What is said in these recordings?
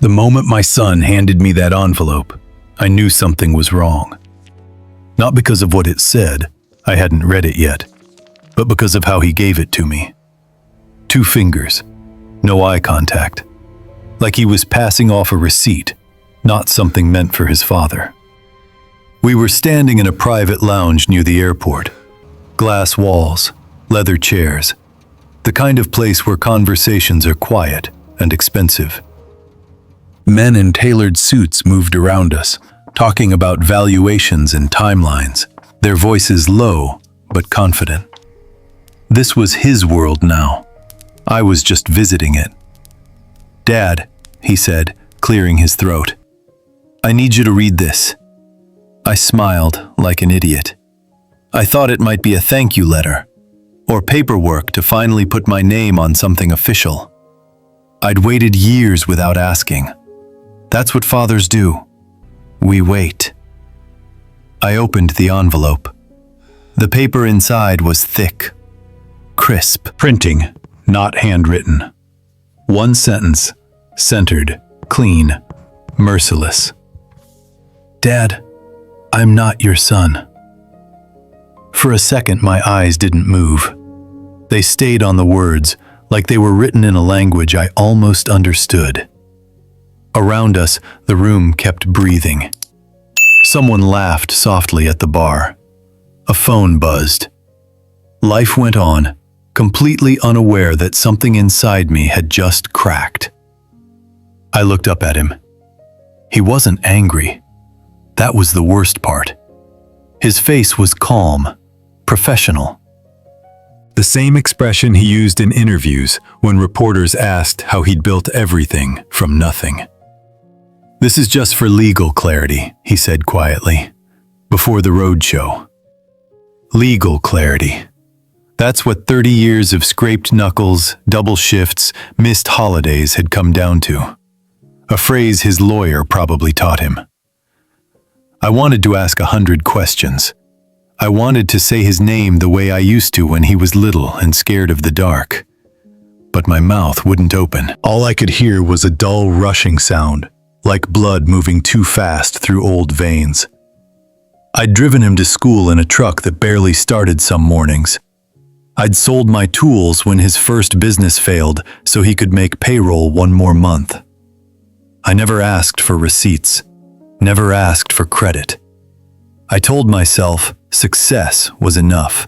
The moment my son handed me that envelope, I knew something was wrong. Not because of what it said, I hadn't read it yet, but because of how he gave it to me. 2 fingers, no eye contact, like he was passing off a receipt, not something meant for his father. We were standing in a private lounge near the airport. Glass walls, leather chairs, the kind of place where conversations are quiet and expensive. Men in tailored suits moved around us, talking about valuations and timelines, their voices low but confident. This was his world now. I was just visiting it. "Dad," he said, clearing his throat, "I need you to read this." I smiled like an idiot. I thought it might be a thank you letter, or paperwork to finally put my name on something official. I'd waited years without asking. That's what fathers do. We wait. I opened the envelope. The paper inside was thick, crisp. Printing, not handwritten. 1 sentence, centered, clean, merciless. "Dad, I'm not your son." For a second, my eyes didn't move. They stayed on the words, like they were written in a language I almost understood. Around us, the room kept breathing. Someone laughed softly at the bar. A phone buzzed. Life went on, completely unaware that something inside me had just cracked. I looked up at him. He wasn't angry. That was the worst part. His face was calm, professional. The same expression he used in interviews when reporters asked how he'd built everything from nothing. "This is just for legal clarity," he said quietly, before the roadshow. Legal clarity. That's what 30 years of scraped knuckles, double shifts, missed holidays had come down to. A phrase his lawyer probably taught him. I wanted to ask 100 questions. I wanted to say his name the way I used to when he was little and scared of the dark. But my mouth wouldn't open. All I could hear was a dull rushing sound, like blood moving too fast through old veins. I'd driven him to school in a truck that barely started some mornings. I'd sold my tools when his first business failed so he could make payroll 1 more month. I never asked for receipts, never asked for credit. I told myself success was enough.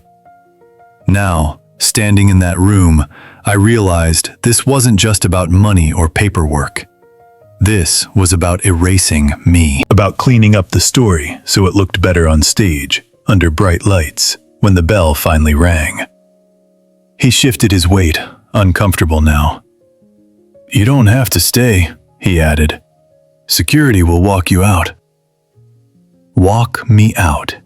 Now, standing in that room, I realized this wasn't just about money or paperwork. This was about erasing me, about cleaning up the story so it looked better on stage, under bright lights, when the bell finally rang. He shifted his weight, uncomfortable now. "You don't have to stay," he added. "Security will walk you out." Walk me out.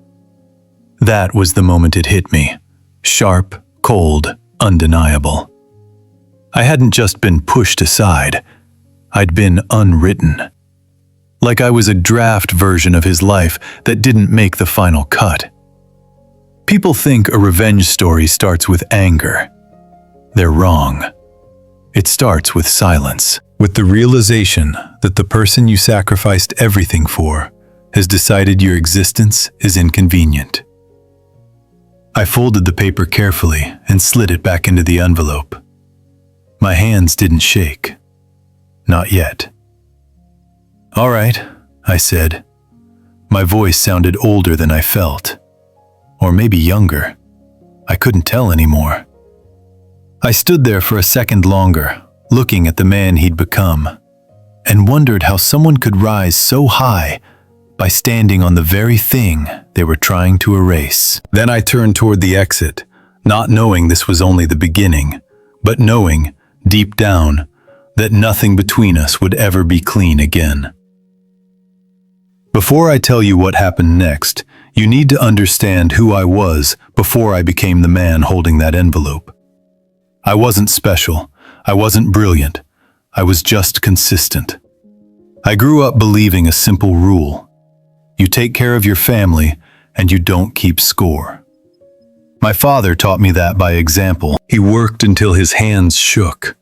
That was the moment it hit me. Sharp, cold, undeniable. I hadn't just been pushed aside. I'd been unwritten. Like I was a draft version of his life that didn't make the final cut. People think a revenge story starts with anger. They're wrong. It starts with silence, with the realization that the person you sacrificed everything for has decided your existence is inconvenient. I folded the paper carefully and slid it back into the envelope. My hands didn't shake. Not yet. "All right," I said. My voice sounded older than I felt. Or maybe younger. I couldn't tell anymore. I stood there for a second longer, looking at the man he'd become, and wondered how someone could rise so high by standing on the very thing they were trying to erase. Then I turned toward the exit, not knowing this was only the beginning, but knowing, deep down, that nothing between us would ever be clean again. Before I tell you what happened next, you need to understand who I was before I became the man holding that envelope. I wasn't special. I wasn't brilliant. I was just consistent. I grew up believing a simple rule. You take care of your family, and you don't keep score. My father taught me that by example. He worked until his hands shook,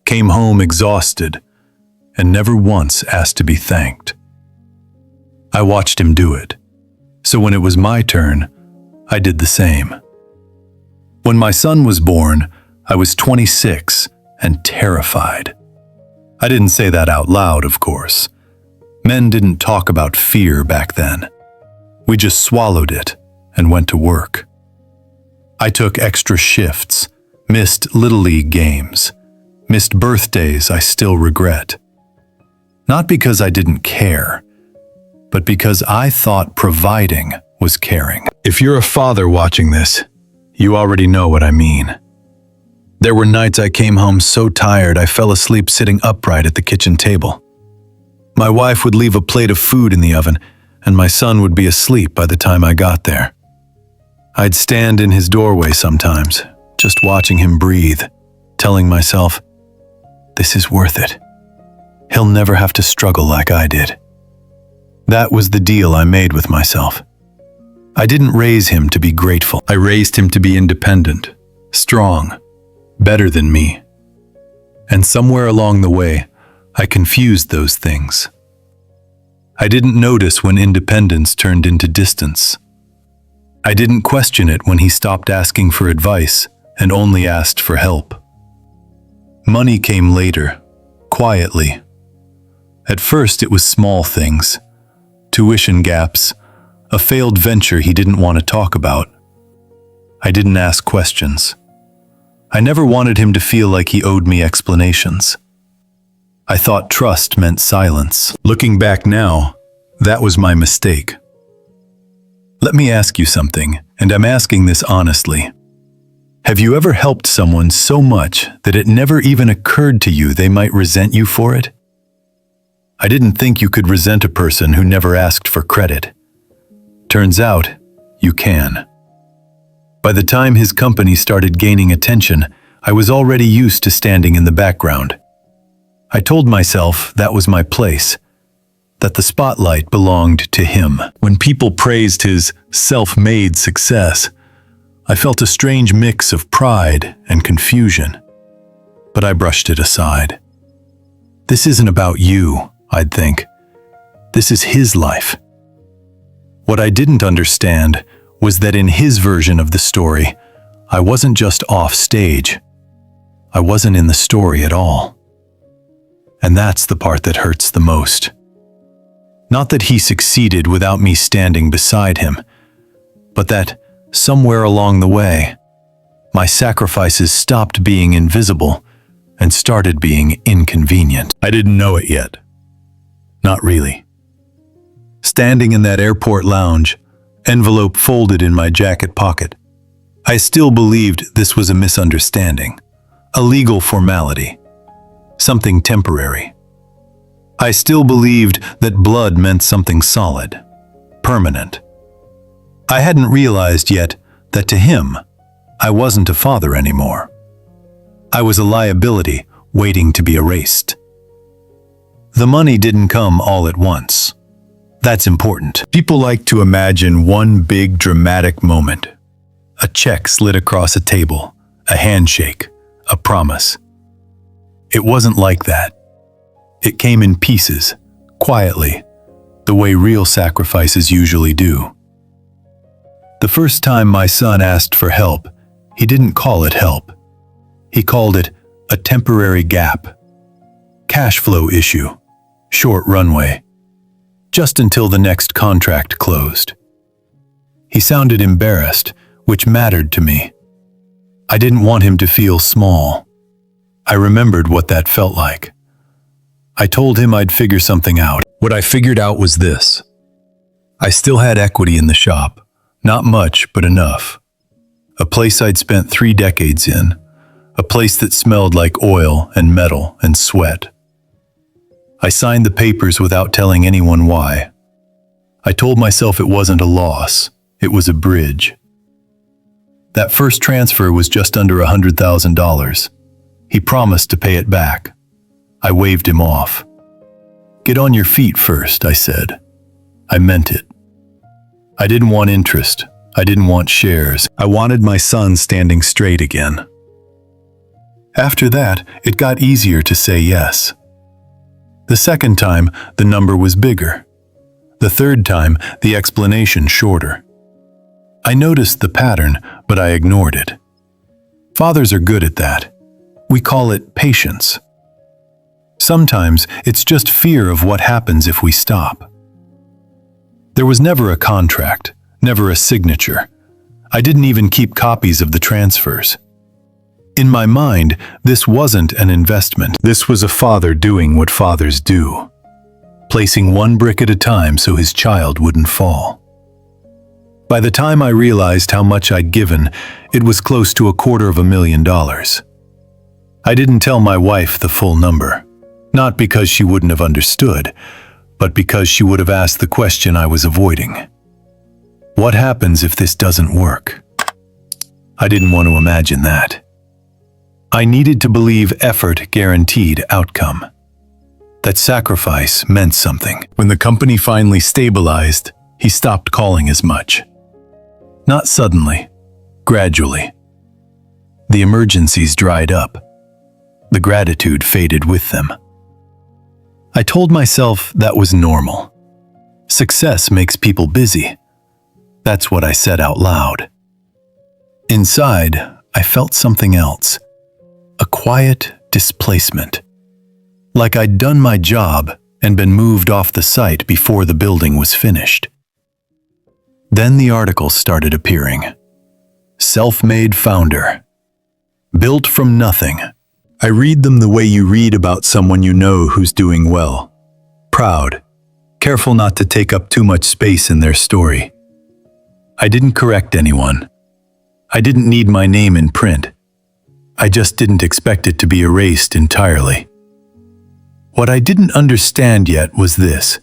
came home exhausted, and never once asked to be thanked. I watched him do it, so when it was my turn, I did the same. When my son was born, I was 26 and terrified. I didn't say that out loud, of course. Men didn't talk about fear back then. We just swallowed it and went to work. I took extra shifts, missed Little League games, missed birthdays I still regret. Not because I didn't care, but because I thought providing was caring. If you're a father watching this, you already know what I mean. There were nights I came home so tired I fell asleep sitting upright at the kitchen table. My wife would leave a plate of food in the oven, and my son would be asleep by the time I got there. I'd stand in his doorway sometimes, just watching him breathe, telling myself, this is worth it. He'll never have to struggle like I did. That was the deal I made with myself. I didn't raise him to be grateful. I raised him to be independent, strong, better than me. And somewhere along the way, I confused those things. I didn't notice when independence turned into distance. I didn't question it when he stopped asking for advice and only asked for help. Money came later, quietly. At first it was small things, tuition gaps, a failed venture he didn't want to talk about. I didn't ask questions. I never wanted him to feel like he owed me explanations. I thought trust meant silence. Looking back now, that was my mistake. Let me ask you something, and I'm asking this honestly. Have you ever helped someone so much that it never even occurred to you they might resent you for it? I didn't think you could resent a person who never asked for credit. Turns out, you can. By the time his company started gaining attention, I was already used to standing in the background. I told myself that was my place, that the spotlight belonged to him. When people praised his self-made success, I felt a strange mix of pride and confusion, but I brushed it aside. This isn't about you, I'd think. This is his life. What I didn't understand was that in his version of the story, I wasn't just off stage. I wasn't in the story at all. And that's the part that hurts the most. Not that he succeeded without me standing beside him, but that somewhere along the way, my sacrifices stopped being invisible and started being inconvenient. I didn't know it yet. Not really. Standing in that airport lounge, envelope folded in my jacket pocket, I still believed this was a misunderstanding, a legal formality, something temporary. I still believed that blood meant something solid, permanent. I hadn't realized yet that to him, I wasn't a father anymore. I was a liability waiting to be erased. The money didn't come all at once. That's important. People like to imagine one big dramatic moment. A check slid across a table, a handshake, a promise. It wasn't like that. It came in pieces, quietly, the way real sacrifices usually do. The first time my son asked for help, he didn't call it help. He called it a temporary gap. Cash flow issue. Short runway. Just until the next contract closed. He sounded embarrassed, which mattered to me. I didn't want him to feel small. I remembered what that felt like. I told him I'd figure something out. What I figured out was this. I still had equity in the shop. Not much, but enough. A place I'd spent 3 decades in. A place that smelled like oil and metal and sweat. I signed the papers without telling anyone why. I told myself it wasn't a loss, it was a bridge. That first transfer was just under $100,000. He promised to pay it back. I waved him off. Get on your feet first, I said. I meant it. I didn't want interest. I didn't want shares. I wanted my son standing straight again. After that, it got easier to say yes. The second time, the number was bigger. The third time, the explanation shorter. I noticed the pattern, but I ignored it. Fathers are good at that. We call it patience. Sometimes it's just fear of what happens if we stop. There was never a contract, never a signature. I didn't even keep copies of the transfers. In my mind, this wasn't an investment. This was a father doing what fathers do, placing one brick at a time so his child wouldn't fall. By the time I realized how much I'd given, it was close to $250,000. I didn't tell my wife the full number, not because she wouldn't have understood, but because she would have asked the question I was avoiding. What happens if this doesn't work? I didn't want to imagine that. I needed to believe effort guaranteed outcome, that sacrifice meant something. When the company finally stabilized, he stopped calling as much. Not suddenly, gradually. The emergencies dried up. The gratitude faded with them. I told myself that was normal. Success makes people busy. That's what I said out loud. Inside, I felt something else. A quiet displacement. Like I'd done my job and been moved off the site before the building was finished. Then the articles started appearing. Self-made founder. Built from nothing. I read them the way you read about someone you know who's doing well. Proud. Careful not to take up too much space in their story. I didn't correct anyone. I didn't need my name in print. I just didn't expect it to be erased entirely. What I didn't understand yet was this.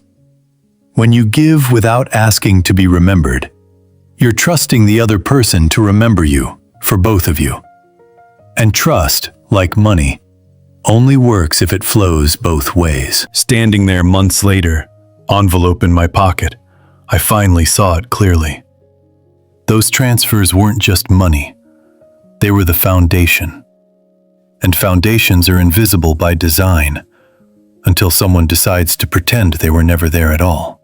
When you give without asking to be remembered, you're trusting the other person to remember you, for both of you. And trust, like money, only works if it flows both ways. Standing there months later, envelope in my pocket, I finally saw it clearly. Those transfers weren't just money. They were the foundation. And foundations are invisible by design, until someone decides to pretend they were never there at all.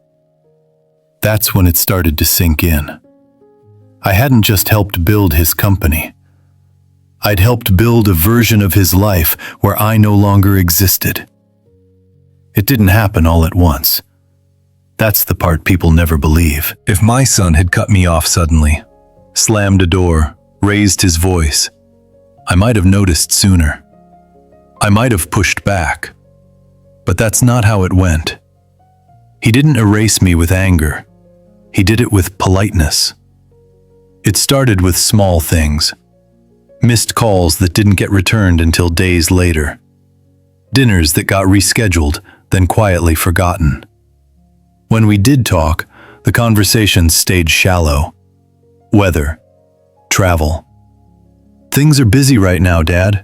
That's when it started to sink in. I hadn't just helped build his company. I'd helped build a version of his life where I no longer existed. It didn't happen all at once. That's the part people never believe. If my son had cut me off suddenly, slammed a door, raised his voice, I might have noticed sooner. I might have pushed back. But that's not how it went. He didn't erase me with anger. He did it with politeness. It started with small things. Missed calls that didn't get returned until days later. Dinners that got rescheduled, then quietly forgotten. When we did talk, the conversations stayed shallow. Weather. Travel. Things are busy right now, Dad.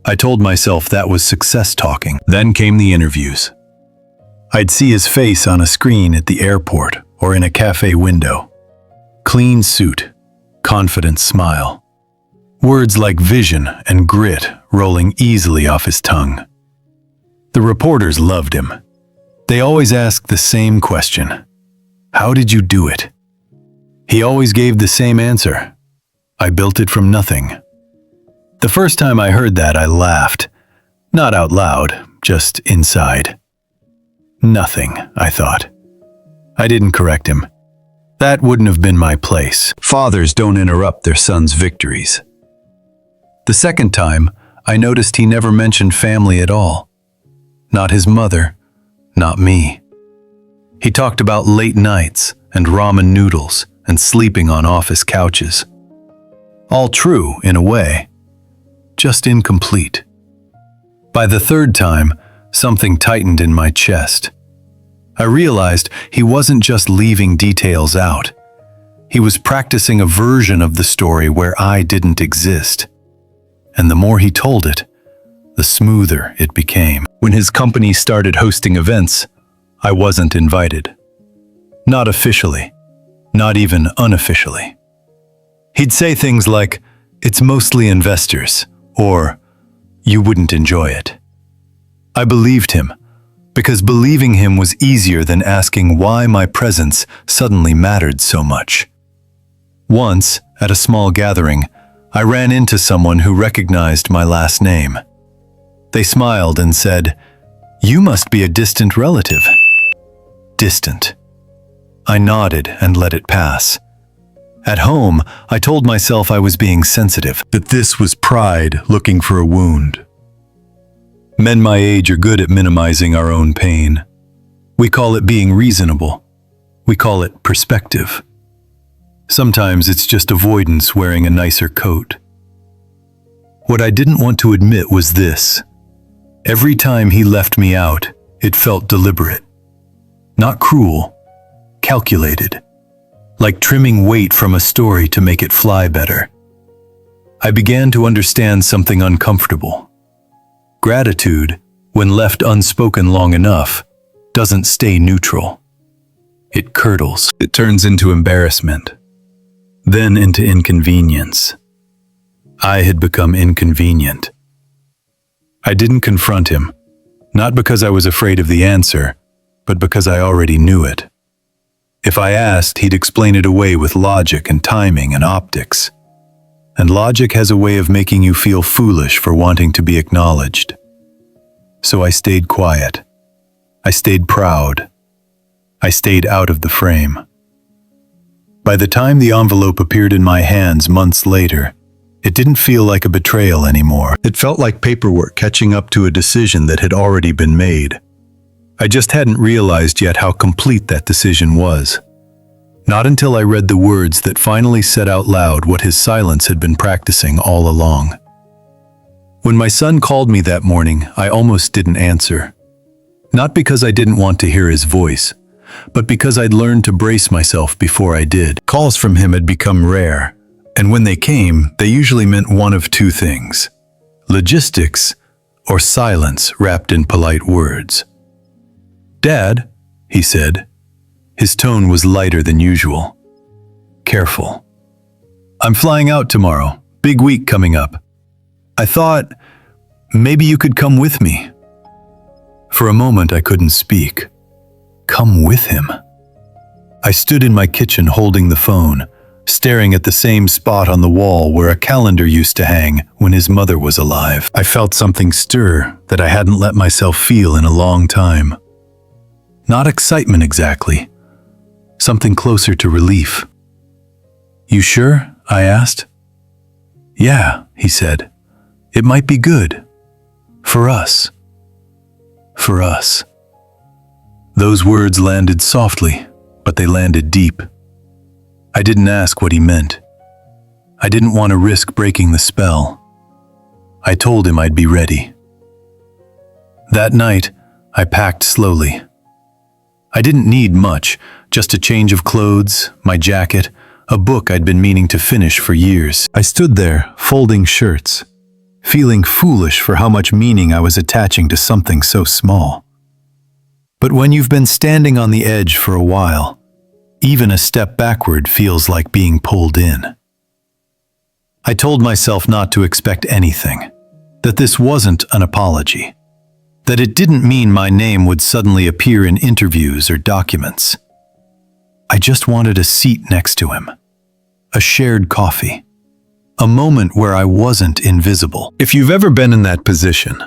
I told myself that was success talking. Then came the interviews. I'd see his face on a screen at the airport or in a cafe window. Clean suit, confident smile. Words like vision and grit rolling easily off his tongue. The reporters loved him. They always asked the same question. How did you do it? He always gave the same answer. I built it from nothing. The first time I heard that, I laughed. Not out loud, just inside. Nothing, I thought. I didn't correct him. That wouldn't have been my place. Fathers don't interrupt their sons' victories. The second time, I noticed he never mentioned family at all. Not his mother, not me. He talked about late nights and ramen noodles and sleeping on office couches. All true, in a way, just incomplete. By the third time, something tightened in my chest. I realized he wasn't just leaving details out. He was practicing a version of the story where I didn't exist. And the more he told it, the smoother it became. When his company started hosting events, I wasn't invited. Not officially, not even unofficially. He'd say things like, "It's mostly investors," or "You wouldn't enjoy it." I believed him, because believing him was easier than asking why my presence suddenly mattered so much. Once, at a small gathering, I ran into someone who recognized my last name. They smiled and said, "You must be a distant relative." Distant. I nodded and let it pass. At home, I told myself I was being sensitive, that this was pride looking for a wound. Men my age are good at minimizing our own pain. We call it being reasonable. We call it perspective. Sometimes it's just avoidance wearing a nicer coat. What I didn't want to admit was this. Every time he left me out, it felt deliberate. Not cruel, calculated. Like trimming weight from a story to make it fly better. I began to understand something uncomfortable. Gratitude, when left unspoken long enough, doesn't stay neutral. It curdles. It turns into embarrassment, then into inconvenience. I had become inconvenient. I didn't confront him, not because I was afraid of the answer, but because I already knew it. If I asked, he'd explain it away with logic and timing and optics. And logic has a way of making you feel foolish for wanting to be acknowledged. So I stayed quiet. I stayed proud. I stayed out of the frame. By the time the envelope appeared in my hands months later, it didn't feel like a betrayal anymore. It felt like paperwork catching up to a decision that had already been made. I just hadn't realized yet how complete that decision was. Not until I read the words that finally said out loud what his silence had been practicing all along. When my son called me that morning, I almost didn't answer. Not because I didn't want to hear his voice, but because I'd learned to brace myself before I did. Calls from him had become rare, and when they came, they usually meant one of two things: logistics or silence wrapped in polite words. "Dad," he said. His tone was lighter than usual. Careful. "I'm flying out tomorrow. Big week coming up. I thought, maybe you could come with me." For a moment I couldn't speak. Come with him? I stood in my kitchen holding the phone, staring at the same spot on the wall where a calendar used to hang when his mother was alive. I felt something stir that I hadn't let myself feel in a long time. Not excitement exactly. Something closer to relief. "You sure?" I asked. "Yeah," he said. "It might be good. For us. For us." Those words landed softly, but they landed deep. I didn't ask what he meant. I didn't want to risk breaking the spell. I told him I'd be ready. That night, I packed slowly. I didn't need much, just a change of clothes, my jacket, a book I'd been meaning to finish for years. I stood there, folding shirts, feeling foolish for how much meaning I was attaching to something so small. But when you've been standing on the edge for a while, even a step backward feels like being pulled in. I told myself not to expect anything, that this wasn't an apology, that it didn't mean my name would suddenly appear in interviews or documents. I just wanted a seat next to him, a shared coffee, a moment where I wasn't invisible. If you've ever been in that position,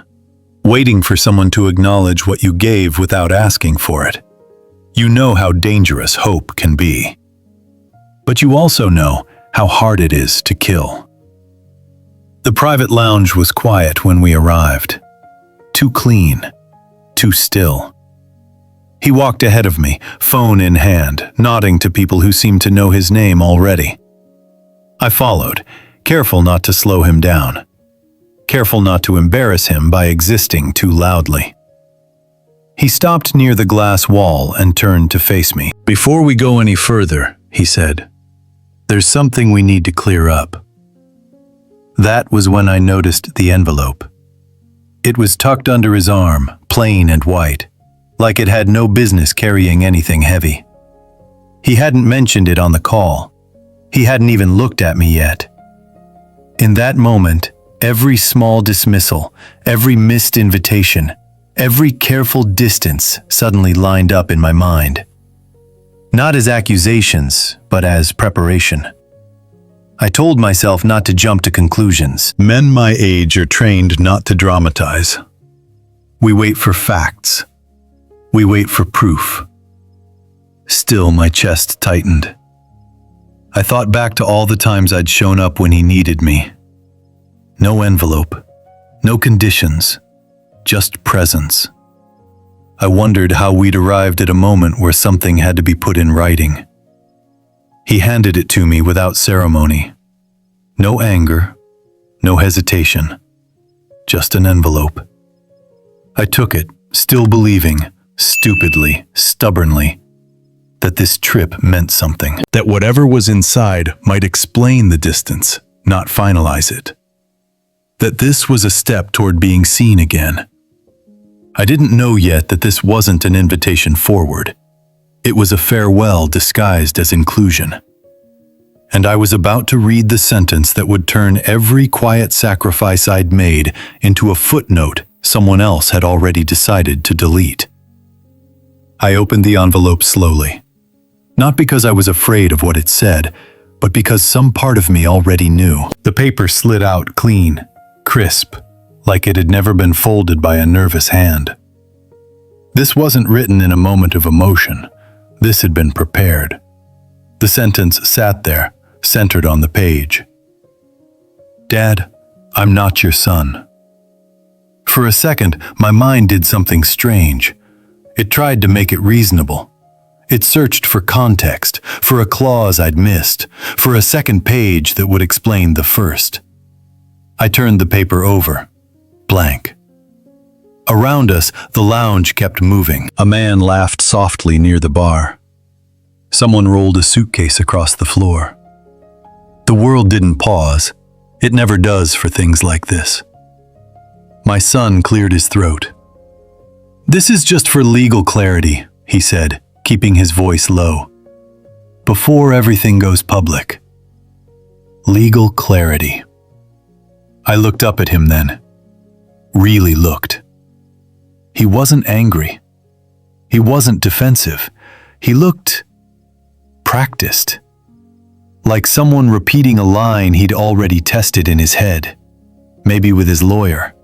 waiting for someone to acknowledge what you gave without asking for it, you know how dangerous hope can be. But you also know how hard it is to kill. The private lounge was quiet when we arrived. Too clean, too still. He walked ahead of me, phone in hand, nodding to people who seemed to know his name already. I followed, careful not to slow him down, careful not to embarrass him by existing too loudly. He stopped near the glass wall and turned to face me. "Before we go any further," he said, "there's something we need to clear up." That was when I noticed the envelope. It was tucked under his arm, plain and white, like it had no business carrying anything heavy. He hadn't mentioned it on the call. He hadn't even looked at me yet. In that moment, every small dismissal, every missed invitation, Every careful distance suddenly lined up in my mind. Not as accusations, but as preparation. I told myself not to jump to conclusions. Men my age are trained not to dramatize. We wait for facts. We wait for proof. Still, my chest tightened. I thought back to all the times I'd shown up when he needed me. No envelope, no conditions, just presence. I wondered how we'd arrived at a moment where something had to be put in writing. He handed it to me without ceremony. No anger, no hesitation, just an envelope. I took it, still believing, stupidly, stubbornly, that this trip meant something. That whatever was inside might explain the distance, not finalize it. That this was a step toward being seen again. I didn't know yet that this wasn't an invitation forward. It was a farewell disguised as inclusion. And I was about to read the sentence that would turn every quiet sacrifice I'd made into a footnote someone else had already decided to delete. I opened the envelope slowly. Not because I was afraid of what it said, but because some part of me already knew. The paper slid out clean, crisp, like it had never been folded by a nervous hand. This wasn't written in a moment of emotion. This had been prepared. The sentence sat there, centered on the page. Dad, I'm not your son. For a second, my mind did something strange. It tried to make it reasonable. It searched for context, for a clause I'd missed, for a second page that would explain the first. I turned the paper over. Blank. Around us, the lounge kept moving. A man laughed softly near the bar. Someone rolled a suitcase across the floor. The world didn't pause. It never does for things like this. My son cleared his throat. This is just for legal clarity, he said, keeping his voice low. Before everything goes public. Legal clarity. I looked up at him then. Really looked. He wasn't angry. He wasn't defensive. He looked practiced. Like someone repeating a line he'd already tested in his head. Maybe with his lawyer.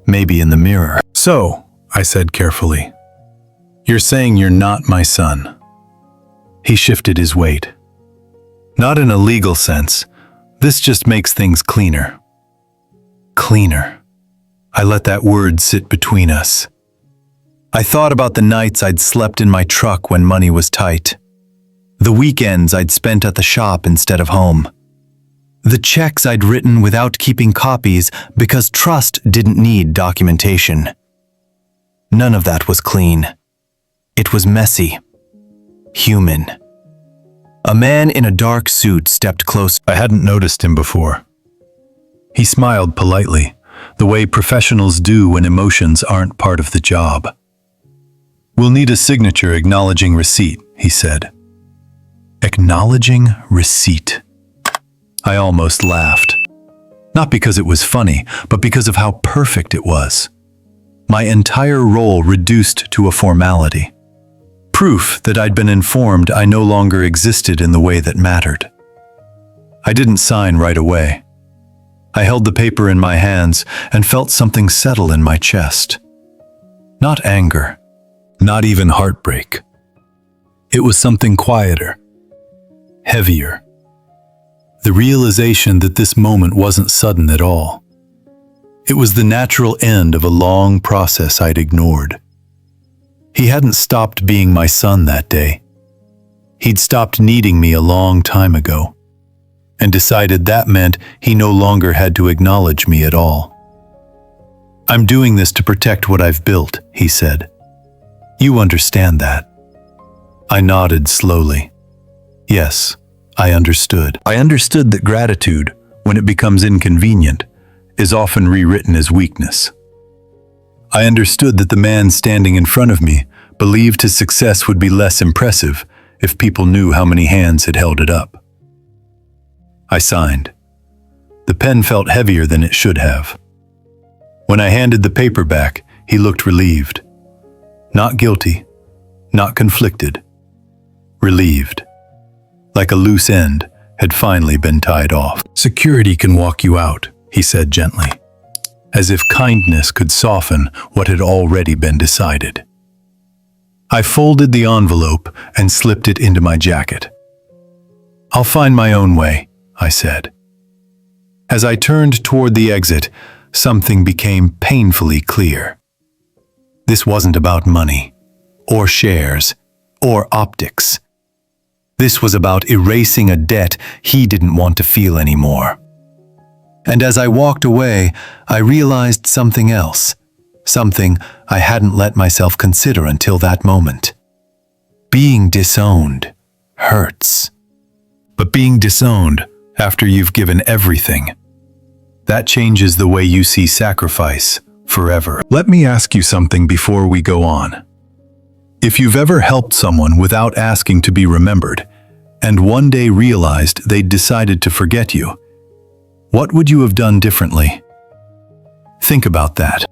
Maybe in the mirror. So, I said carefully, you're saying you're not my son. He shifted his weight. Not in a legal sense. This just makes things cleaner. Cleaner. I let that word sit between us. I thought about the nights I'd slept in my truck when money was tight. The weekends I'd spent at the shop instead of home. The checks I'd written without keeping copies because trust didn't need documentation. None of that was clean. It was messy. Human. A man in a dark suit stepped close. I hadn't noticed him before. He smiled politely, the way professionals do when emotions aren't part of the job. We'll need a signature acknowledging receipt, he said. Acknowledging receipt. I almost laughed. Not because it was funny, but because of how perfect it was. My entire role reduced to a formality. Proof that I'd been informed I no longer existed in the way that mattered. I didn't sign right away. I held the paper in my hands and felt something settle in my chest. Not anger, not even heartbreak. It was something quieter, heavier. The realization that this moment wasn't sudden at all. It was the natural end of a long process I'd ignored. He hadn't stopped being my son that day. He'd stopped needing me a long time ago, and decided that meant he no longer had to acknowledge me at all. I'm doing this to protect what I've built, he said. You understand that? I nodded slowly. Yes, I understood. I understood that gratitude, when it becomes inconvenient, is often rewritten as weakness. I understood that the man standing in front of me believed his success would be less impressive if people knew how many hands had held it up. I signed. The pen felt heavier than it should have. When I handed the paper back, He looked relieved. Not guilty, not conflicted. Relieved. Like a loose end had finally been tied off. Security can walk you out, he said gently, as if kindness could soften what had already been decided. I folded the envelope and slipped it into my jacket. I'll find my own way, I said. As I turned toward the exit, something became painfully clear. This wasn't about money, or shares, or optics. This was about erasing a debt he didn't want to feel anymore. And as I walked away, I realized something else, something I hadn't let myself consider until that moment. Being disowned hurts. But being disowned after you've given everything, that changes the way you see sacrifice forever. Let me ask you something before we go on. If you've ever helped someone without asking to be remembered, and one day realized they'd decided to forget you, what would you have done differently? Think about that.